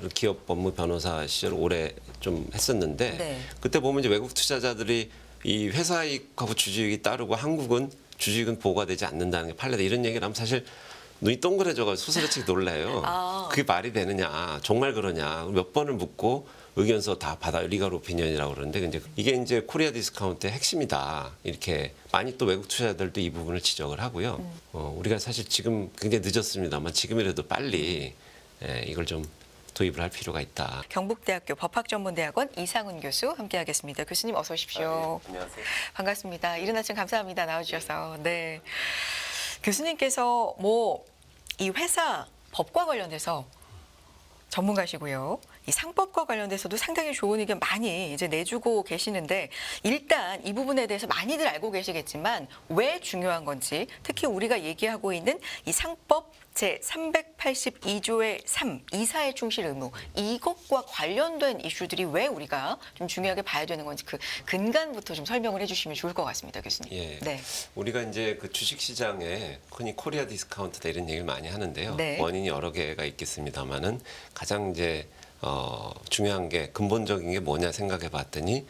기업 법무 변호사 시절 오래 좀 했었는데 네. 그때 보면 이제 외국 투자자들이 이 회사 이익하고 주주이익이 따르고 한국은 주주이익은 보호가 되지 않는다는 게 판례다 이런 얘기를 하면 사실 눈이 동그래져가지고 소스라치게 놀라요. 아. 그게 말이 되느냐, 정말 그러냐 몇 번을 묻고 의견서 다 받아 리갈 오피니언이라고 그러는데 이게 이제 코리아 디스카운트의 핵심이다. 이렇게 많이 또 외국 투자자들도 이 부분을 지적을 하고요. 우리가 사실 지금 굉장히 늦었습니다만 지금이라도 빨리 이걸 좀 도입을 할 필요가 있다. 경북대학교 법학전문대학원 이상훈 교수 함께하겠습니다. 교수님 어서 오십시오. 안녕하세요. 반갑습니다. 이른 아침 감사합니다. 나와주셔서. 네. 교수님께서 뭐 이 회사 법과 관련돼서 전문가시고요. 이 상법과 관련돼서도 상당히 좋은 의견 많이 이제 내주고 계시는데 일단 이 부분에 대해서 많이들 알고 계시겠지만 왜 중요한 건지 특히 우리가 얘기하고 있는 이 상법 제 382조의 3 이사의 충실 의무 이것과 관련된 이슈들이 왜 우리가 좀 중요하게 봐야 되는 건지 그 근간부터 좀 설명을 해주시면 좋을 것 같습니다, 교수님. 예. 네. 우리가 이제 그 주식 시장에 흔히 코리아 디스카운트다 이런 얘기를 많이 하는데요. 네. 원인이 여러 개가 있겠습니다만은 가장 이제 중요한 게 근본적인 게 뭐냐 생각해 봤더니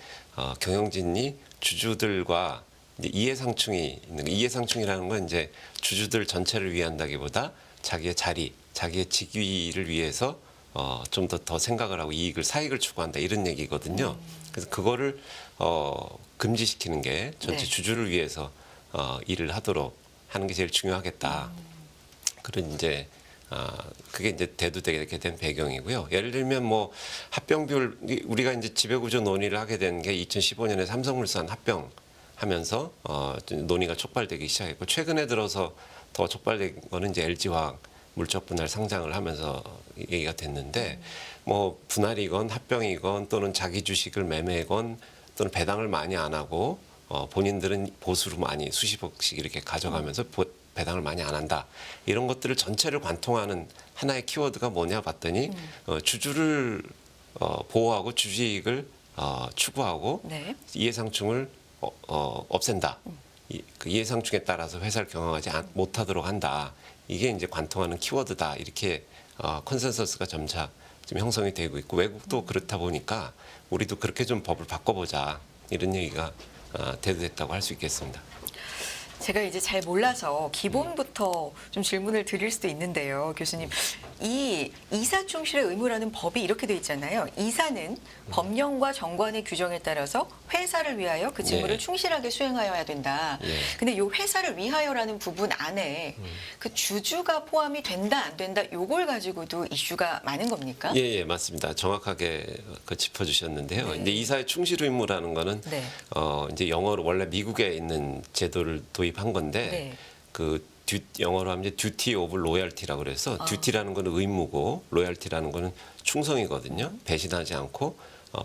경영진이 주주들과 이제 이해상충이 있는 거. 이해상충이라는 건 이제 주주들 전체를 위한다기보다 자기의 자리, 자기의 직위를 위해서 좀 더 생각을 하고 사익을 추구한다 이런 얘기거든요. 그래서 그거를 금지시키는 게 전체 네. 주주를 위해서 일을 하도록 하는 게 제일 중요하겠다. 그런 이제 그게 이제 대두되게 된 배경이고요. 예를 들면 뭐 합병 비율 우리가 이제 지배구조 논의를 하게 된 게 2015년에 삼성물산 합병하면서 논의가 촉발되기 시작했고 최근에 들어서 더 촉발된 거는 이제 LG화학 물적 분할 상장을 하면서 얘기가 됐는데 뭐 분할이건 합병이건 또는 자기 주식을 매매건 또는 배당을 많이 안 하고 본인들은 보수로 많이 수십억씩 이렇게 가져가면서 배당을 많이 안 한다. 이런 것들을 전체를 관통하는 하나의 키워드가 뭐냐 봤더니 주주를 보호하고 주주이익을 추구하고 네. 이해상충을 없앤다. 그 이해상충에 따라서 회사를 경영하지 못하도록 한다. 이게 이제 관통하는 키워드다. 이렇게 컨센서스가 점차 지금 형성이 되고 있고 외국도 그렇다 보니까 우리도 그렇게 좀 법을 바꿔보자. 이런 얘기가 대두됐다고 할 수 있겠습니다. 제가 이제 잘 몰라서 기본부터 좀 질문을 드릴 수도 있는데요, 교수님. 이 이사 충실의 의무라는 법이 이렇게 돼 있잖아요. 이사는 법령과 정관의 규정에 따라서 회사를 위하여 그 직무를 네. 충실하게 수행하여야 된다. 네. 근데 이 회사를 위하여라는 부분 안에 그 주주가 포함이 된다 안 된다 요걸 가지고도 이슈가 많은 겁니까? 예, 맞습니다. 정확하게 짚어주셨는데요. 네. 이제 이사의 충실 의무라는 거는 네. 이제 영어로 원래 미국에 있는 제도를 도입한 건데 네. 그 영어로 하면 이제 듀티 오브 로열티라고 그래서 듀티라는 거는 의무고 로열티라는 거는 충성이거든요. 배신하지 않고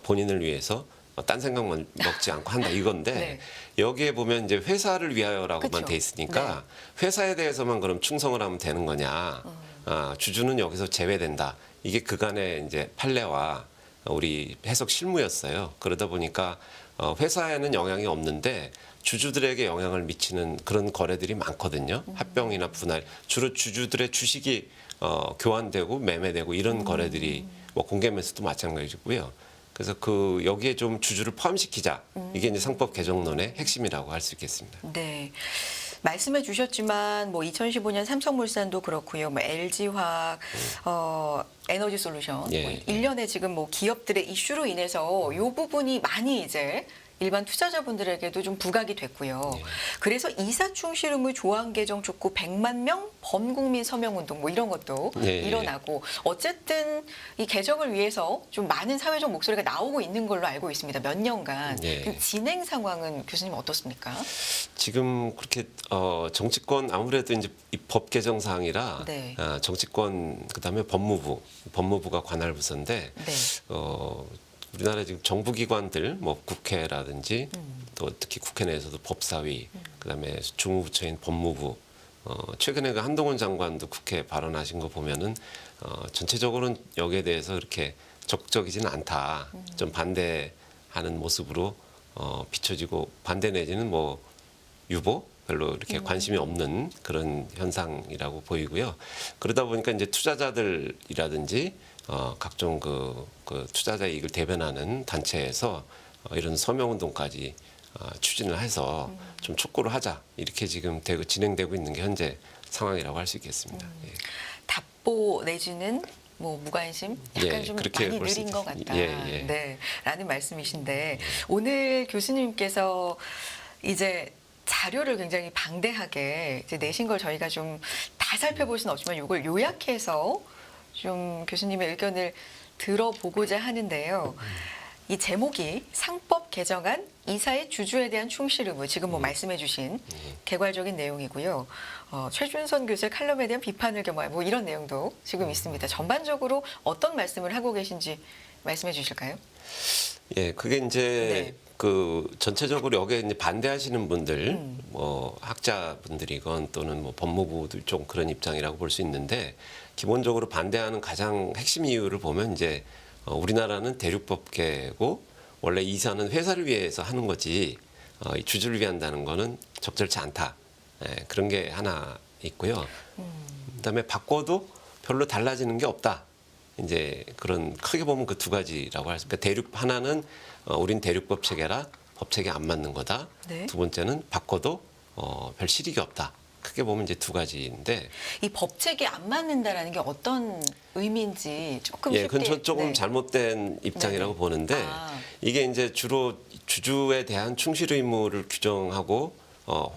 본인을 위해서 딴 생각만 먹지 않고 한다 이건데 네. 여기에 보면 이제 회사를 위하여라고만 그쵸. 돼 있으니까 회사에 대해서만 그럼 충성을 하면 되는 거냐? 주주는 여기서 제외된다. 이게 그간의 이제 판례와 우리 해석 실무였어요. 그러다 보니까 회사에는 영향이 없는데 주주들에게 영향을 미치는 그런 거래들이 많거든요. 합병이나 분할 주로 주주들의 주식이 교환되고 매매되고 이런 거래들이 뭐 공개 매수도 마찬가지고요. 그래서 여기에 좀 주주를 포함시키자. 이게 이제 상법 개정론의 핵심이라고 할 수 있겠습니다. 네. 말씀해 주셨지만 뭐 2015년 삼성물산도 그렇고요. 뭐 LG화학, 에너지솔루션 예, 뭐 예. 일련의 지금 뭐 기업들의 이슈로 인해서 이 부분이 많이 이제 일반 투자자분들에게도 좀 부각이 됐고요. 예. 그래서 이사 충실 의무 조항 개정 촉구 100만 명 범국민 서명 운동 뭐 이런 것도 예, 예. 일어나고 어쨌든 이 개정을 위해서 좀 많은 사회적 목소리가 나오고 있는 걸로 알고 있습니다. 몇 년간. 예. 그 진행 상황은 교수님 어떻습니까? 지금 그렇게 정치권 아무래도 이제 이 법 개정 사항이라 네. 정치권 그다음에 법무부가 관할 부서인데 네. 우리나라 지금 정부기관들 뭐 국회라든지 또 특히 국회 내에서도 법사위 그다음에 중후부처인 법무부 최근에 그 한동훈 장관도 국회 발언하신 거 보면은 전체적으로는 여기에 대해서 그렇게 적극적이지는 않다. 좀 반대하는 모습으로 비춰지고 반대 내지는 뭐 유보 별로 이렇게 관심이 없는 그런 현상이라고 보이고요. 그러다 보니까 이제 투자자들이라든지 각종 그 투자자 이익을 대변하는 단체에서 이런 서명 운동까지 추진을 해서 좀 촉구를 하자 이렇게 지금 진행되고 있는 게 현재 상황이라고 할 수 있겠습니다. 예. 답보 내지는 뭐 무관심 약간 예, 좀 그렇게 많이 볼 수 느린 것 같다. 예. 네, 라는 말씀이신데 오늘 교수님께서 이제 자료를 굉장히 방대하게 이제 내신 걸 저희가 좀 다 살펴볼 수는 없지만 이걸 요약해서 좀 교수님의 의견을 들어보고자 하는데요. 이 제목이 상법 개정안 이사의 주주에 대한 충실 의무, 지금 뭐 말씀해주신 개괄적인 내용이고요. 최준선 교수의 칼럼에 대한 비판을 겸한 뭐 이런 내용도 지금 있습니다. 전반적으로 어떤 말씀을 하고 계신지 말씀해 주실까요? 예, 그게 이제 네. 그 전체적으로 여기에 이제 반대하시는 분들, 뭐 학자분들이건 또는 뭐 법무부도 좀 그런 입장이라고 볼 수 있는데 기본적으로 반대하는 가장 핵심 이유를 보면 이제 우리나라는 대륙법계고 원래 이사는 회사를 위해서 하는 거지 이 주주를 위해 한다는 거는 적절치 않다. 예, 그런 게 하나 있고요. 그다음에 바꿔도 별로 달라지는 게 없다. 이제 그런 크게 보면 그 두 가지라고 할 수 있습니다. 대륙 하나는 우린 대륙법 체계라 법 체계 안 맞는 거다. 네. 두 번째는 바꿔도 별 실익이 없다. 크게 보면 이제 두 가지인데 이 법책에 안 맞는다라는 게 어떤 의미인지 조금 예, 쉽게. 그건 조금 네. 잘못된 입장이라고 네네. 보는데 아. 이게 이제 주로 주주에 대한 충실 의무를 규정하고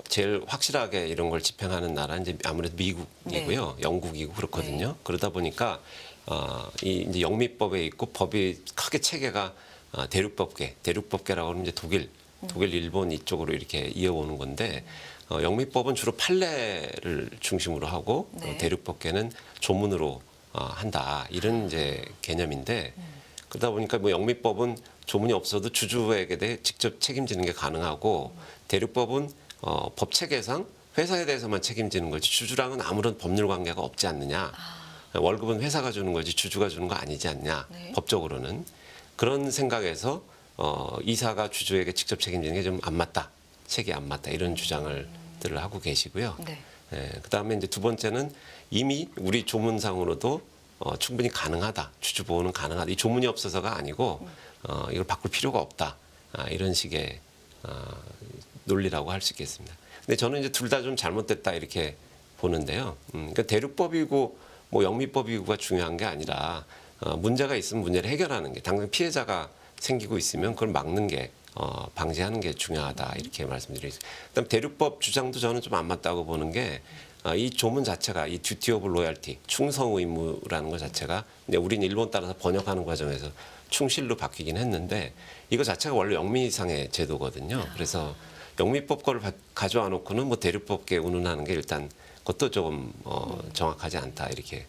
제일 확실하게 이런 걸 집행하는 나라는 이제 아무래도 미국이고요, 영국이고 그렇거든요. 네. 그러다 보니까 이 이제 영미법에 있고 법이 크게 체계가 대륙법계라고 하면 이제 독일, 일본 이쪽으로 이렇게 이어오는 건데 영미법은 주로 판례를 중심으로 하고 네. 대륙법계는 조문으로 한다 이런 이제 개념인데 그러다 보니까 뭐 영미법은 조문이 없어도 주주에게 대해 직접 책임지는 게 가능하고 대륙법은 법 체계상 회사에 대해서만 책임지는 거지 주주랑은 아무런 법률 관계가 없지 않느냐. 월급은 회사가 주는 거지 주주가 주는 거 아니지 않냐. 네. 법적으로는 그런 생각에서 이사가 주주에게 직접 책임지는 게 좀 안 맞다. 책이 안 맞다. 이런 주장을 들을 하고 계시고요. 네. 예, 그다음에 이제 두 번째는 이미 우리 조문상으로도 충분히 가능하다. 주주 보호는 가능하다. 이 조문이 없어서가 아니고 이걸 바꿀 필요가 없다. 이런 식의 논리라고 할 수 있겠습니다. 근데 저는 이제 둘 다 좀 잘못됐다 이렇게 보는데요. 그러니까 대륙법이고 뭐 영미법이고가 중요한 게 아니라 문제가 있으면 문제를 해결하는 게 당장 피해자가 생기고 있으면 그걸 막는 게 방지하는 게 중요하다 이렇게 말씀드리겠습니다. 그다음 대륙법 주장도 저는 좀 안 맞다고 보는 게 이 조문 자체가 이 듀티 오브 로열티 충성 의무라는 것 자체가 이제 우리는 일본 따라서 번역하는 과정에서 충실로 바뀌긴 했는데 이거 자체가 원래 영미상의 제도거든요. 그래서 영미법 거를 가져와 놓고는 뭐 대륙법계 운운하는 게 일단 그것도 조금 정확하지 않다 이렇게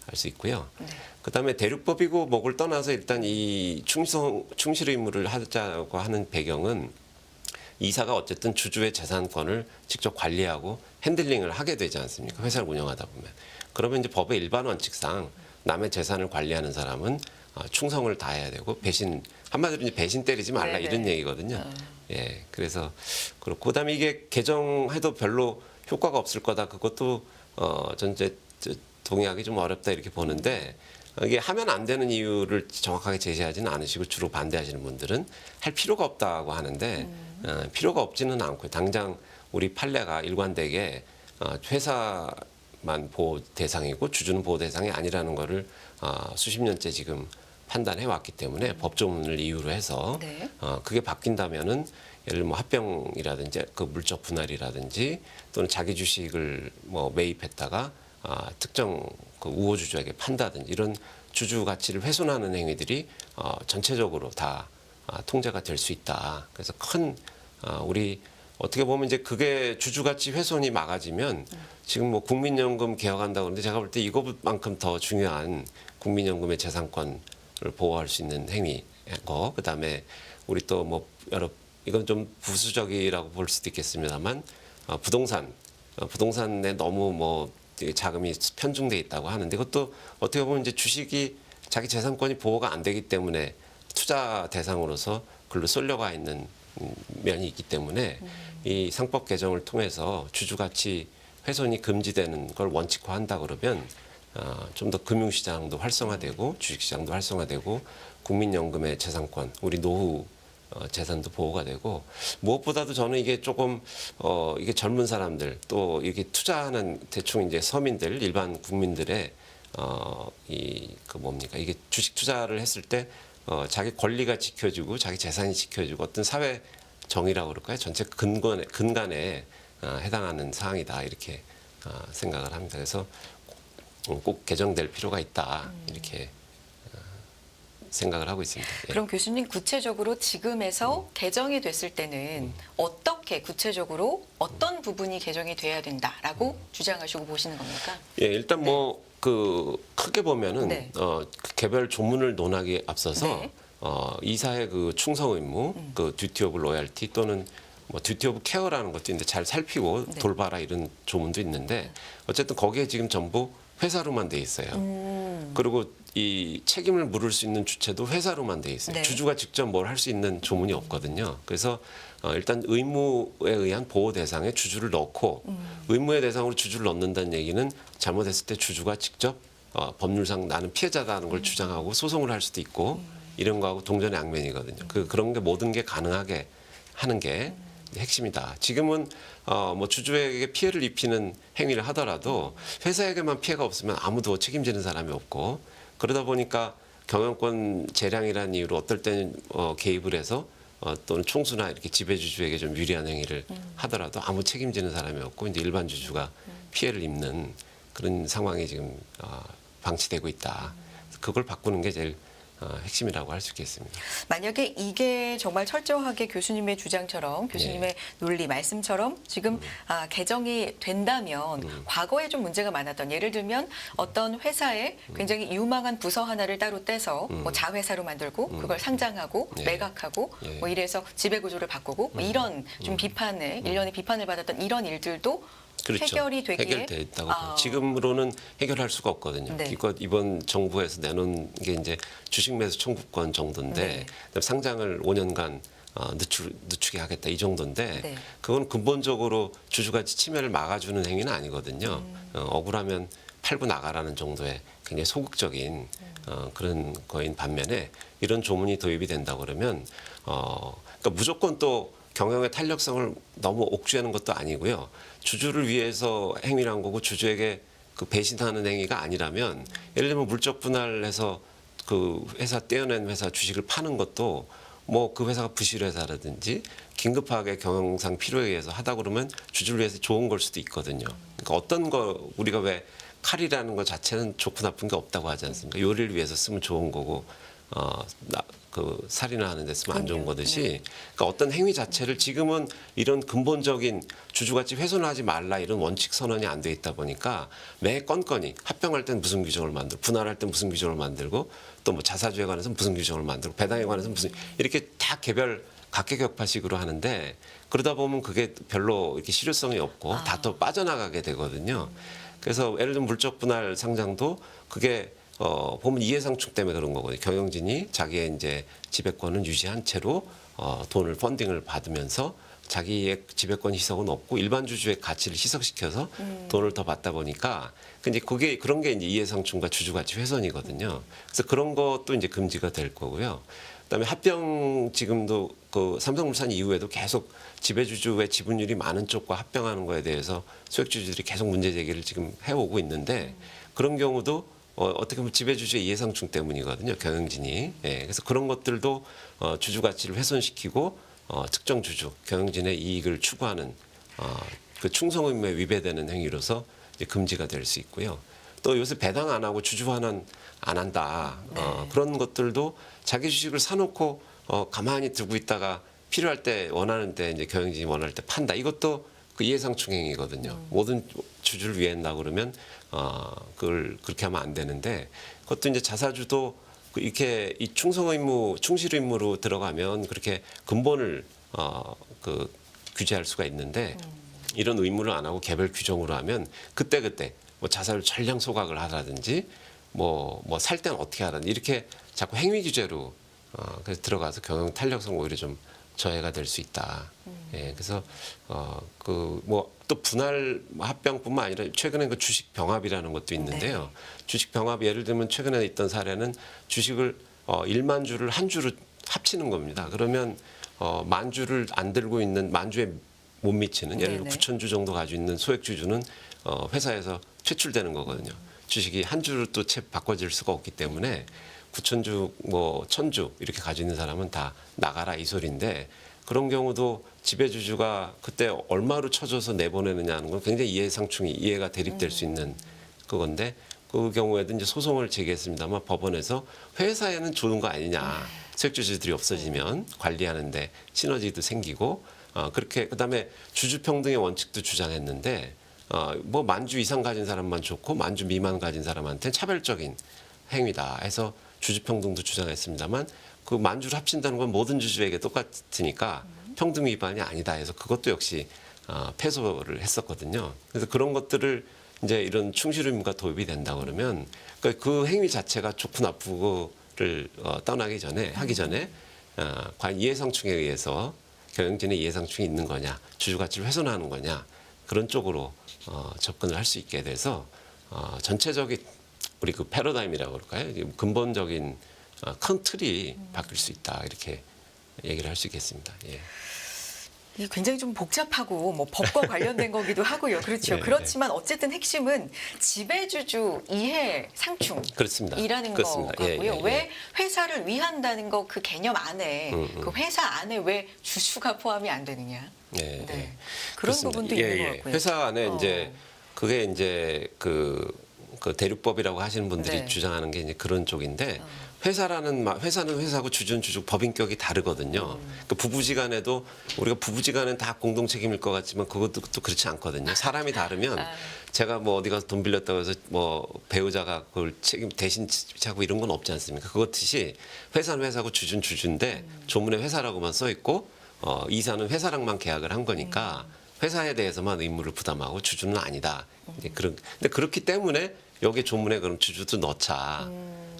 할 수 있고요. 네. 그다음에 대륙법이고 뭐를 떠나서 일단 이 충실 의무를 하자고 하는 배경은 이사가 어쨌든 주주의 재산권을 직접 관리하고 핸들링을 하게 되지 않습니까? 회사를 운영하다 보면. 그러면 이제 법의 일반 원칙상 남의 재산을 관리하는 사람은 충성을 다해야 되고 한마디로 이제 배신 때리지 말라 네네. 이런 얘기거든요. 예, 그래서 그렇고 그다음에 이게 개정해도 별로 효과가 없을 거다. 그것도 전제 동의하기 좀 어렵다 이렇게 보는데 이게 하면 안 되는 이유를 정확하게 제시하지는 않으시고 주로 반대하시는 분들은 할 필요가 없다고 하는데 필요가 없지는 않고요. 당장 우리 판례가 일관되게 회사만 보호 대상이고 주주는 보호 대상이 아니라는 거를 수십 년째 지금 판단해 왔기 때문에 법조문을 이유로 해서 네. 그게 바뀐다면은 예를 들면 뭐 합병이라든지 그 물적 분할이라든지 또는 자기 주식을 뭐 매입했다가 특정 그 우호주주에게 판다든지 이런 주주 가치를 훼손하는 행위들이 전체적으로 다 통제가 될 수 있다. 그래서 큰 우리 어떻게 보면 이제 그게 주주 가치 훼손이 막아지면 지금 뭐 국민연금 개혁한다고 그러는데 제가 볼 때 이것만큼 더 중요한 국민연금의 재산권을 보호할 수 있는 행위고 그다음에 우리 또 뭐 여러 이건 좀 부수적이라고 볼 수도 있겠습니다만 부동산에 너무 뭐 자금이 편중돼 있다고 하는데 그것도 어떻게 보면 이제 주식이 자기 재산권이 보호가 안 되기 때문에 투자 대상으로서 글로 쏠려가 있는 면이 있기 때문에 이 상법 개정을 통해서 주주 가치 훼손이 금지되는 걸 원칙화한다 그러면 좀 더 금융시장도 활성화되고 주식시장도 활성화되고 국민연금의 재산권, 우리 노후 재산도 보호가 되고 무엇보다도 저는 이게 조금 이게 젊은 사람들 또 이게 투자하는 대충 이제 서민들 일반 국민들의 이 그 뭡니까 이게 주식 투자를 했을 때 자기 권리가 지켜지고 자기 재산이 지켜지고 어떤 사회 정의라고 그럴까요? 전체 근간에 해당하는 사항이다 이렇게 생각을 합니다. 그래서 꼭 개정될 필요가 있다 이렇게 생각을 하고 있습니다. 예. 그럼 교수님 구체적으로 지금에서 개정이 됐을 때는 어떻게 구체적으로 어떤 부분이 개정이 돼야 된다라고 주장하시고 보시는 겁니까? 예, 일단 뭐 그 크게 보면은 네. 그 개별 조문을 논하기에 앞서서 네. 이사의 그 충성 의무, 그 듀티 오브 로얄티 또는 뭐 듀티 오브 케어라는 것도 있는데 잘 살피고 네. 돌봐라 이런 조문도 있는데 어쨌든 거기에 지금 전부 회사로만 돼 있어요. 그리고 이 책임을 물을 수 있는 주체도 회사로만 돼 있어요. 네. 주주가 직접 뭘 할 수 있는 조문이 없거든요. 그래서 일단 의무에 의한 보호 대상에 주주를 넣고 의무의 대상으로 주주를 넣는다는 얘기는 잘못했을 때 주주가 직접 법률상 나는 피해자다는 걸 주장하고 소송을 할 수도 있고 이런 거하고 동전의 양면이거든요. 그런 게 모든 게 가능하게 하는 게 핵심이다. 지금은 뭐 주주에게 피해를 입히는 행위를 하더라도 회사에게만 피해가 없으면 아무도 책임지는 사람이 없고 그러다 보니까 경영권 재량이라는 이유로 어떨 때는 개입을 해서 또는 총수나 이렇게 지배주주에게 좀 유리한 행위를 하더라도 아무 책임지는 사람이 없고 이제 일반 주주가 피해를 입는 그런 상황이 지금 방치되고 있다. 그걸 바꾸는 게 제일 핵심이라고 할 수 있겠습니다. 만약에 이게 정말 철저하게 교수님의 주장처럼 교수님의 논리 말씀처럼 지금 개정이 된다면 과거에 좀 문제가 많았던 예를 들면 어떤 회사에 굉장히 유망한 부서 하나를 따로 떼서 뭐 자회사로 만들고 그걸 상장하고 예. 매각하고 예. 뭐 이래서 지배구조를 바꾸고 뭐 이런 좀 비판을 일련의 비판을 받았던 이런 일들도 그렇죠. 해결이 되기에 해결됐다고 봐요. 지금으로는 해결할 수가 없거든요. 네. 이번 정부에서 내놓은 게 이제 주식 매수 청구권 정도인데 네. 그다음에 상장을 5년간 늦추게 하겠다 이 정도인데 네. 그건 근본적으로 주주가치 침해를 막아주는 행위는 아니거든요. 억울하면 팔고 나가라는 정도의 굉장히 소극적인 그런 거인 반면에 이런 조문이 도입이 된다 그러면 그러니까 무조건 또 경영의 탄력성을 너무 옥죄하는 것도 아니고요. 주주를 위해서 행위를 한 거고 주주에게 그 배신하는 행위가 아니라면 예를 들면 물적 분할해서 그 회사 떼어낸 회사 주식을 파는 것도 뭐 그 회사가 부실 회사라든지 긴급하게 경영상 필요에 의해서 하다 그러면 주주를 위해서 좋은 걸 수도 있거든요. 그러니까 어떤 거 우리가 왜 칼이라는 것 자체는 좋고 나쁜 게 없다고 하지 않습니까? 요리를 위해서 쓰면 좋은 거고 그 살인을 하는 데 쓰면 안 좋은 거듯이 그러니까 어떤 행위 자체를 지금은 이런 근본적인 주주가치 훼손하지 말라 이런 원칙 선언이 안 돼 있다 보니까 매 건건이 합병할 땐 무슨 규정을 만들고 분할할 땐 무슨 규정을 만들고 또 뭐 자사주에 관해서는 무슨 규정을 만들고 배당에 관해서는 무슨 이렇게 다 개별 각계격파식으로 하는데 그러다 보면 그게 별로 이렇게 실효성이 없고 다 또 빠져나가게 되거든요. 그래서 예를 들면 물적 분할 상장도 그게 보면 이해상충 때문에 그런 거거든요. 경영진이 자기의 이제 지배권을 유지한 채로 돈을 펀딩을 받으면서 자기의 지배권 희석은 없고 일반 주주의 가치를 희석시켜서 돈을 더 받다 보니까 이제 그게 그런 게 이제 이해상충과 주주가치 훼손이거든요. 그래서 그런 것도 이제 금지가 될 거고요. 그다음에 합병 지금도 그 삼성물산 이후에도 계속 지배주주의 지분율이 많은 쪽과 합병하는 거에 대해서 소액주주들이 계속 문제 제기를 지금 해오고 있는데 그런 경우도 어떻게 보면 지배주주의 이해상충 때문이거든요. 경영진이. 예, 그래서 그런 것들도 주주 가치를 훼손시키고 특정 주주, 경영진의 이익을 추구하는 그 충성 의무에 위배되는 행위로서 이제 금지가 될 수 있고요. 또 요새 배당 안 하고 주주 환원 안 한다. 그런 것들도 자기 주식을 사놓고 가만히 두고 있다가 필요할 때 원하는 때 이제 경영진이 원할 때 판다. 이것도 그 이해상충 행위거든요. 모든 주주를 위해 한다 그러면 그걸 그렇게 하면 안 되는데 그것도 이제 자사주도 이렇게 이 충성 의무, 충실 의무로 들어가면 그렇게 근본을 그 규제할 수가 있는데 이런 의무를 안 하고 개별 규정으로 하면 그때 뭐 자사를 전량 소각을 하라든지 뭐 살 때는 어떻게 하라든지 이렇게 자꾸 행위 규제로 그래서 들어가서 경영 탄력성 오히려 좀 저해가 될 수 있다. 예, 그래서 그 뭐 또 분할 합병뿐만 아니라 최근에 그 주식 병합이라는 것도 있는데요. 주식 병합 예를 들면 최근에 있던 사례는 주식을 1만 주를 한 주로 합치는 겁니다. 그러면 만 주를 안 들고 있는 만 주에 못 미치는 예를 들어 네네. 9천 주 정도 가지고 있는 소액주주는 회사에서 퇴출되는 거거든요. 주식이 한 주를 또 채 바꿔질 수가 없기 때문에 9천 주, 뭐 1,000주 이렇게 가지고 있는 사람은 다 나가라 이 소리인데 그런 경우도 지배주주가 그때 얼마로 쳐줘서 내보내느냐는 건 굉장히 이해가 대립될 수 있는 그건데 그 경우에도 이제 소송을 제기했습니다만 법원에서 회사에는 좋은 거 아니냐. 소액주주들이 없어지면 관리하는데 시너지도 생기고 그렇게 그다음에 주주평등의 원칙도 주장했는데 뭐 만주 이상 가진 사람만 좋고 만주 미만 가진 사람한테는 차별적인 행위다 해서 주주평등도 주장했습니다만 그 만주를 합친다는 건 모든 주주에게 똑같으니까 평등 위반이 아니다 해서 그것도 역시 패소를 했었거든요. 그래서 그런 것들을 이제 이런 충실 의무가 도입이 된다 그러면 그 행위 자체가 좋고 나쁘고를 떠나기 전에 하기 전에 과연 이해상충에 의해서 경영진의 이해상충이 있는 거냐, 주주 가치를 훼손하는 거냐 그런 쪽으로 접근을 할 수 있게 돼서 전체적인 우리 그 패러다임이라고 그럴까요? 근본적인 큰 틀이 바뀔 수 있다 이렇게 얘기를 할 수 있겠습니다. 예. 이게 굉장히 좀 복잡하고 뭐 법과 관련된 거기도 하고요. 그렇죠. 네, 그렇지만 어쨌든 핵심은 지배주주 이해 상충이라는 그렇습니다. 그렇습니다. 거 같고요. 예, 예, 예. 왜 회사를 위한다는 거 그 개념 안에 그 회사 안에 왜 주주가 포함이 안 되느냐. 네, 네. 네. 그런 그렇습니다. 부분도 있는 것 같고요. 회사 안에 이제 그게 이제 그 대륙법이라고 하시는 분들이 네. 주장하는 게 이제 그런 쪽인데 회사는 회사고 주주는 주주 법인격이 다르거든요. 그 부부지간에도 우리가 부부지간은 다 공동 책임일 것 같지만 그것도 또 그렇지 않거든요. 사람이 다르면 제가 뭐 어디 가서 돈 빌렸다고 해서 뭐 배우자가 그걸 대신 지하고 이런 건 없지 않습니까? 그렇듯이 회사는 회사고 주주는 주주인데 조문에 회사라고만 써 있고 이사는 회사랑만 계약을 한 거니까 회사에 대해서만 의무를 부담하고 주주는 아니다. 이제 근데 그렇기 때문에 여기 조문에 그럼 주주도 넣자.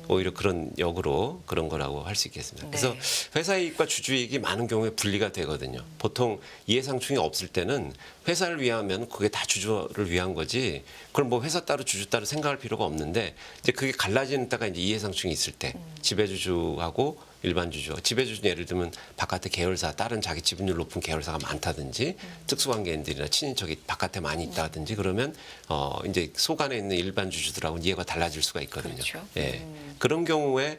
오히려 그런 역으로 그런 거라고 할 수 있겠습니다. 그래서 네. 회사 이익과 주주 이익이 많은 경우에 분리가 되거든요. 보통 이해상충이 없을 때는 회사를 위하면 그게 다 주주를 위한 거지. 그걸 뭐 회사 따로 주주 따로 생각할 필요가 없는데 이제 그게 갈라지는 때가 이제 이해상충이 있을 때 지배주주하고 일반 주주, 지배주주는 예를 들면 바깥에 계열사, 다른 자기 지분율 높은 계열사가 많다든지 특수관계인들이나 친인척이 바깥에 많이 있다든지 그러면 이제 속안에 있는 일반 주주들하고는 이해가 달라질 수가 있거든요. 그렇죠. 예, 그런 경우에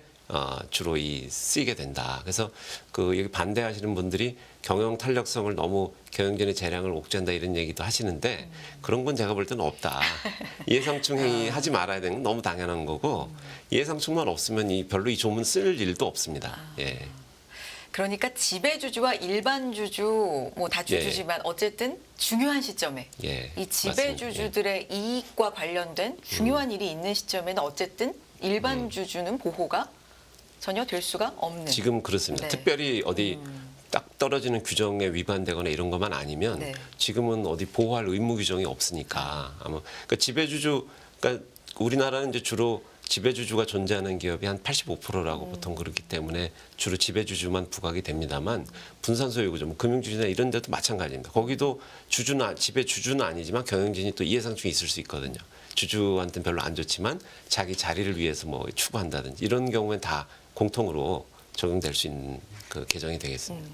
주로 쓰이게 된다. 그래서 그 여기 반대하시는 분들이 경영 탄력성을 너무 경영진의 재량을 옥죄한다 이런 얘기도 하시는데 그런 건 제가 볼 때는 없다. 이해상충 행위 하지 말아야 되는 건 너무 당연한 거고 이해상충만 없으면 별로 이 조문 쓸 일도 없습니다. 예. 그러니까 지배주주와 일반 주주 뭐 다 주주지만 어쨌든 중요한 시점에 예, 이 지배주주들의 이익과 관련된 중요한 일이 있는 시점에는 어쨌든 일반 주주는 보호가 전혀 될 수가 없는. 지금 그렇습니다. 네. 특별히 어디 딱 떨어지는 규정에 위반되거나 이런 것만 아니면 네. 지금은 어디 보호할 의무 규정이 없으니까 아마 그러니까 지배주주 그러니까 우리나라는 이제 주로 지배주주가 존재하는 기업이 한 85%라고 보통 그렇기 때문에 주로 지배주주만 부각이 됩니다만 분산소유구조, 뭐 금융주주나 이런 데도 마찬가지입니다. 거기도 지배주주는 아니지만 경영진이 또 이해상충이 있을 수 있거든요. 주주한테는 별로 안 좋지만 자기 자리를 위해서 뭐 추구한다든지 이런 경우엔 다 공통으로 적용될 수 있는 그 개정이 되겠습니다.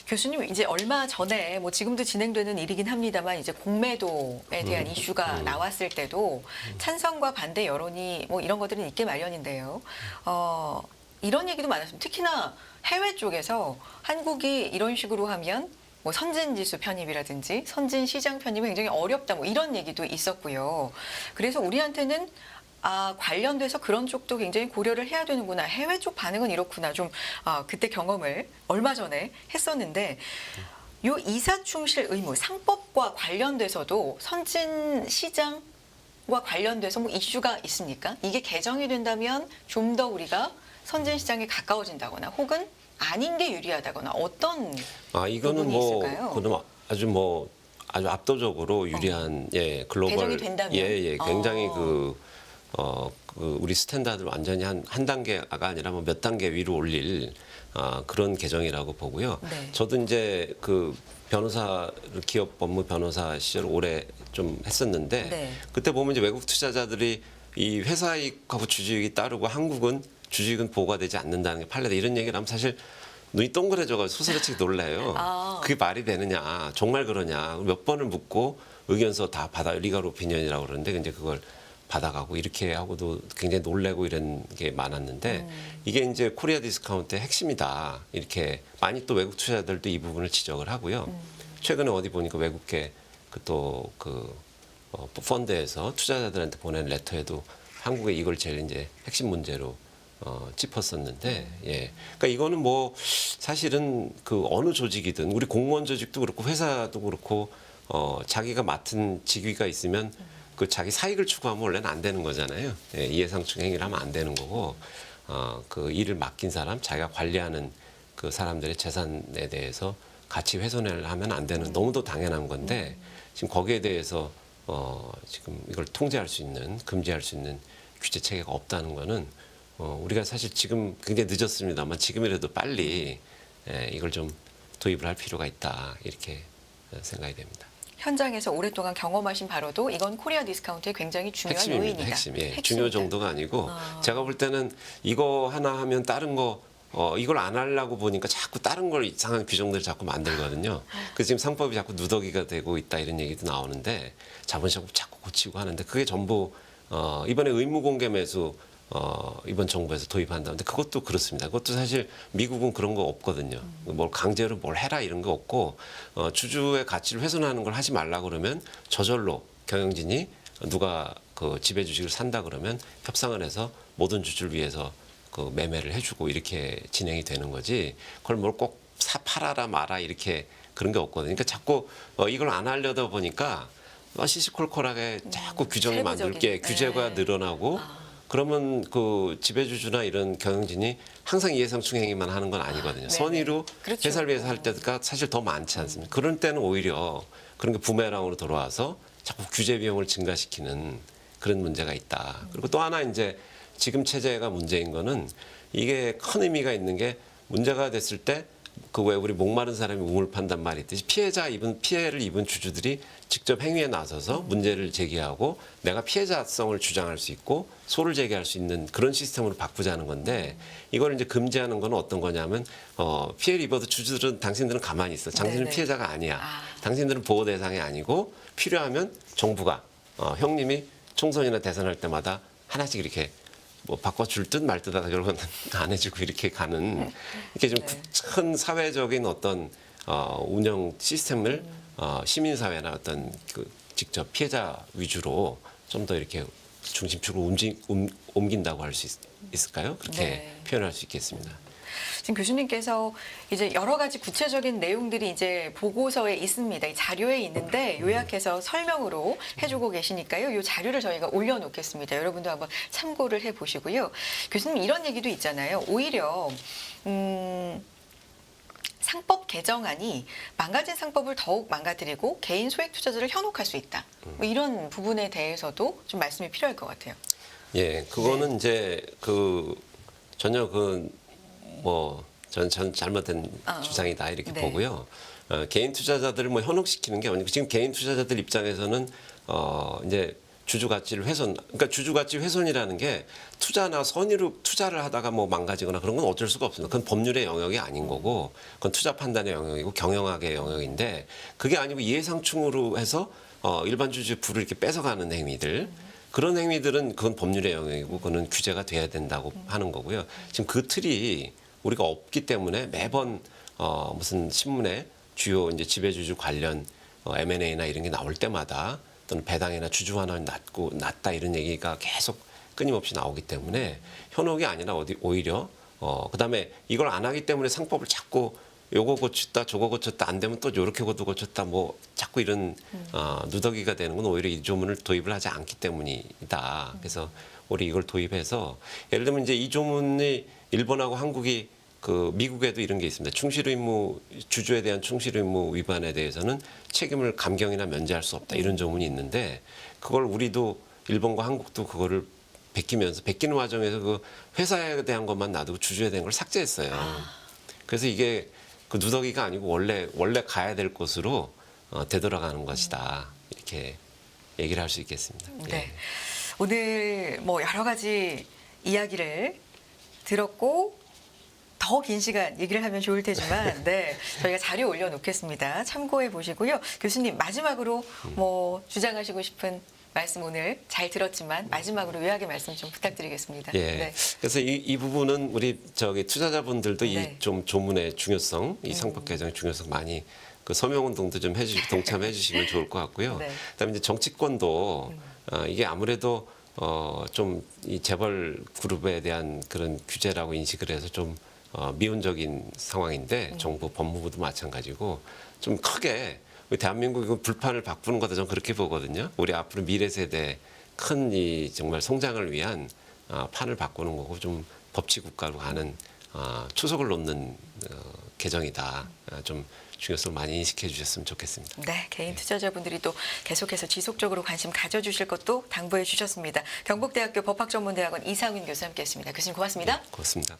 교수님 이제 얼마 전에 뭐 지금도 진행되는 일이긴 합니다만 이제 공매도에 대한 이슈가 나왔을 때도 찬성과 반대 여론이 뭐 이런 것들은 있게 마련인데요. 이런 얘기도 많았습니다. 특히나 해외 쪽에서 한국이 이런 식으로 하면 뭐 선진지수 편입이라든지 선진시장 편입이 굉장히 어렵다 뭐 이런 얘기도 있었고요. 그래서 우리한테는 관련돼서 그런 쪽도 굉장히 고려를 해야 되는구나. 해외 쪽 반응은 이렇구나. 좀 그때 경험을 얼마 전에 했었는데 요 이사충실 의무 상법과 관련돼서도 선진시장과 관련돼서 뭐 이슈가 있습니까? 이게 개정이 된다면 좀 더 우리가 선진시장에 가까워진다거나 혹은 아닌 게 유리하다거나 어떤 이거는 부분이 있을까요? 그럼 아주 압도적으로 유리한 글로벌 개정이 된다면? 굉장히 그 우리 스탠다드를 완전히 한 단계가 아니라 뭐 몇 단계 위로 올릴 그런 개정이라고 보고요. 네. 저도 이제 그 변호사를 기업 법무 변호사 시절 오래 좀 했었는데 네. 그때 보면 이제 외국 투자자들이 이 회사 이익하고 주주이익이 따르고 한국은 주주이익은 보호가 되지 않는다는 게 판례다 이런 얘기를 하면 사실 눈이 동그래져가 소스라치게 놀라요. 아. 그게 말이 되느냐, 정말 그러냐 몇 번을 묻고 의견서 다 받아 리걸 오피니언이라고 그러는데 근데 그걸 받아가고 이렇게 하고도 굉장히 놀래고 이런 게 많았는데 이게 이제 코리아 디스카운트의 핵심이다 이렇게 많이 또 외국 투자자들도 이 부분을 지적을 하고요. 최근에 어디 보니까 외국계 펀드에서 투자자들한테 보낸 레터에도 한국에 이걸 제일 이제 핵심 문제로 짚었었는데, 예. 그러니까 이거는 뭐 사실은 그 어느 조직이든 우리 공무원 조직도 그렇고 회사도 그렇고 자기가 맡은 직위가 있으면 그 자기 사익을 추구하면 원래는 안 되는 거잖아요. 예, 이해상충 행위를 하면 안 되는 거고, 그 일을 맡긴 사람, 자기가 관리하는 그 사람들의 재산에 대해서 가치 훼손을 하면 안 되는 너무도 당연한 건데 지금 거기에 대해서 지금 이걸 통제할 수 있는, 금지할 수 있는 규제 체계가 없다는 거는 우리가 사실 지금 굉장히 늦었습니다만 지금이라도 빨리 이걸 좀 도입을 할 필요가 있다 이렇게 생각이 됩니다. 현장에서 오랫동안 경험하신 바로도 이건 코리아 디스카운트의 굉장히 중요한 핵심입니다. 요인이다. 핵심. 예. 핵심이다. 중요 정도가 아니고 제가 볼 때는 이거 하나 하면 다른 거 이걸 안 하려고 보니까 자꾸 다른 걸 이상한 규정들을 자꾸 만들거든요. 그래서 지금 상법이 자꾸 누더기가 되고 있다 이런 얘기도 나오는데 자본시장 자꾸 고치고 하는데 그게 전부 이번에 의무 공개 매수 이번 정부에서 도입한다는데 그것도 그렇습니다. 그것도 사실 미국은 그런 거 없거든요. 뭘 강제로 뭘 해라 이런 거 없고 주주의 가치를 훼손하는 걸 하지 말라 그러면 저절로 경영진이 누가 그 지배 주식을 산다 그러면 협상을 해서 모든 주주를 위해서 그 매매를 해주고 이렇게 진행이 되는 거지. 그걸 뭘 꼭 팔아라 마라 이렇게 그런 게 없거든요. 그러니까 자꾸 이걸 안 하려다 보니까 시시콜콜하게 자꾸 규정이 만들게 세부적인, 규제가 네. 늘어나고 그러면 그 지배주주나 이런 경영진이 항상 이해상충 행위만 하는 건 아니거든요. 네네. 선의로 그렇죠. 회사를 위해서 할 때가 사실 더 많지 않습니까? 그런 때는 오히려 그런 게 부메랑으로 돌아와서 자꾸 규제 비용을 증가시키는 그런 문제가 있다. 그리고 또 하나 이제 지금 체제가 문제인 거는 이게 큰 의미가 있는 게 문제가 됐을 때 그 왜 우리 목마른 사람이 우물 판단 말이 있듯이 피해를 입은 주주들이 직접 행위에 나서서 문제를 제기하고 내가 피해자성을 주장할 수 있고 소를 제기할 수 있는 그런 시스템으로 바꾸자는 건데 이걸 이제 금지하는 건 어떤 거냐면 피해를 입어도 주주들은 당신들은 가만히 있어. 당신은 네네. 피해자가 아니야. 당신들은 보호 대상이 아니고 필요하면 정부가 형님이 총선이나 대선할 때마다 하나씩 이렇게 뭐 바꿔줄 듯 말 듯하다 결국은 안 해주고 이렇게 가는 이렇게 좀 큰 사회적인 어떤 운영 시스템을 시민사회나 어떤 그 직접 피해자 위주로 좀 더 이렇게 중심축으로 옮긴다고 할 수 있을까요? 그렇게 네. 표현할 수 있겠습니다. 지금 교수님께서 이제 여러 가지 구체적인 내용들이 이제 보고서에 있습니다. 이 자료에 있는데 요약해서 설명으로 해주고 계시니까요. 이 자료를 저희가 올려놓겠습니다. 여러분도 한번 참고를 해보시고요. 교수님 이런 얘기도 있잖아요. 오히려 상법 개정안이 망가진 상법을 더욱 망가뜨리고 개인 소액 투자자를 현혹할 수 있다. 뭐 이런 부분에 대해서도 좀 말씀이 필요할 것 같아요. 예, 그거는 이제 그 전혀 전 잘못된 주장이다 이렇게 네. 보고요. 개인 투자자들을 뭐 현혹시키는 게 아니고 지금 개인 투자자들 입장에서는 이제 주주 가치를 그러니까 주주 가치 훼손이라는 게 투자나 선의로 투자를 하다가 뭐 망가지거나 그런 건 어쩔 수가 없습니다. 그건 법률의 영역이 아닌 거고, 그건 투자 판단의 영역이고 경영학의 영역인데 그게 아니고 이해상충으로 해서 일반 주주의 부를 이렇게 뺏어가는 행위들. 그런 행위들은 그건 법률의 영역이고 그거는 규제가 돼야 된다고 하는 거고요. 지금 그 틀이 우리가 없기 때문에 매번 무슨 신문에 주요 이제 지배주주 관련 M&A나 이런 게 나올 때마다 또는 배당이나 주주 환원이 낮다 이런 얘기가 계속 끊임없이 나오기 때문에 현혹이 아니라 오히려 그다음에 이걸 안 하기 때문에 상법을 자꾸 요거 고쳤다 저거 고쳤다 안 되면 또 요렇게 고쳤다 뭐 자꾸 이런 누더기가 되는 건 오히려 이 조문을 도입을 하지 않기 때문이다. 그래서 우리 이걸 도입해서 예를 들면 이제 이 조문이 일본하고 한국이 그 미국에도 이런 게 있습니다. 주주에 대한 충실 의무 위반에 대해서는 책임을 감경이나 면제할 수 없다 이런 조문이 있는데 그걸 우리도 일본과 한국도 그거를 베끼면서 베끼는 과정에서 그 회사에 대한 것만 놔두고 주주에 대한 걸 삭제했어요. 그래서 이게 그 누더기가 아니고 원래 가야 될 곳으로 되돌아가는 것이다. 이렇게 얘기를 할 수 있겠습니다. 네. 예. 오늘 뭐 여러 가지 이야기를 들었고 더 긴 시간 얘기를 하면 좋을 테지만 네, 저희가 자료 올려놓겠습니다. 참고해 보시고요. 교수님 마지막으로 뭐 주장하시고 싶은 말씀 오늘 잘 들었지만 마지막으로 요약의 말씀 좀 부탁드리겠습니다. 예. 네. 그래서 이 부분은 우리 투자자분들도 네. 이 좀 조문의 중요성, 이 상법 개정의 중요성 많이 그 서명 운동도 좀 동참해 주시면 좋을 것 같고요. 네. 그다음에 이제 정치권도 이게 아무래도 좀 이 재벌 그룹에 대한 그런 규제라고 인식을 해서 좀 미온적인 상황인데 정부 법무부도 마찬가지고 좀 크게 우리 대한민국이 불판을 바꾸는 거다 저는 그렇게 보거든요. 우리 앞으로 미래 세대 큰 이 정말 성장을 위한 판을 바꾸는 거고 좀 법치 국가로 가는 초석을 놓는 개정이다. 좀 중요성을 많이 인식해 주셨으면 좋겠습니다. 네, 개인 투자자분들이 또 계속해서 지속적으로 관심 가져주실 것도 당부해 주셨습니다. 경북대학교 법학전문대학원 이상윤 교수 함께했습니다. 교수님 고맙습니다. 고맙습니다.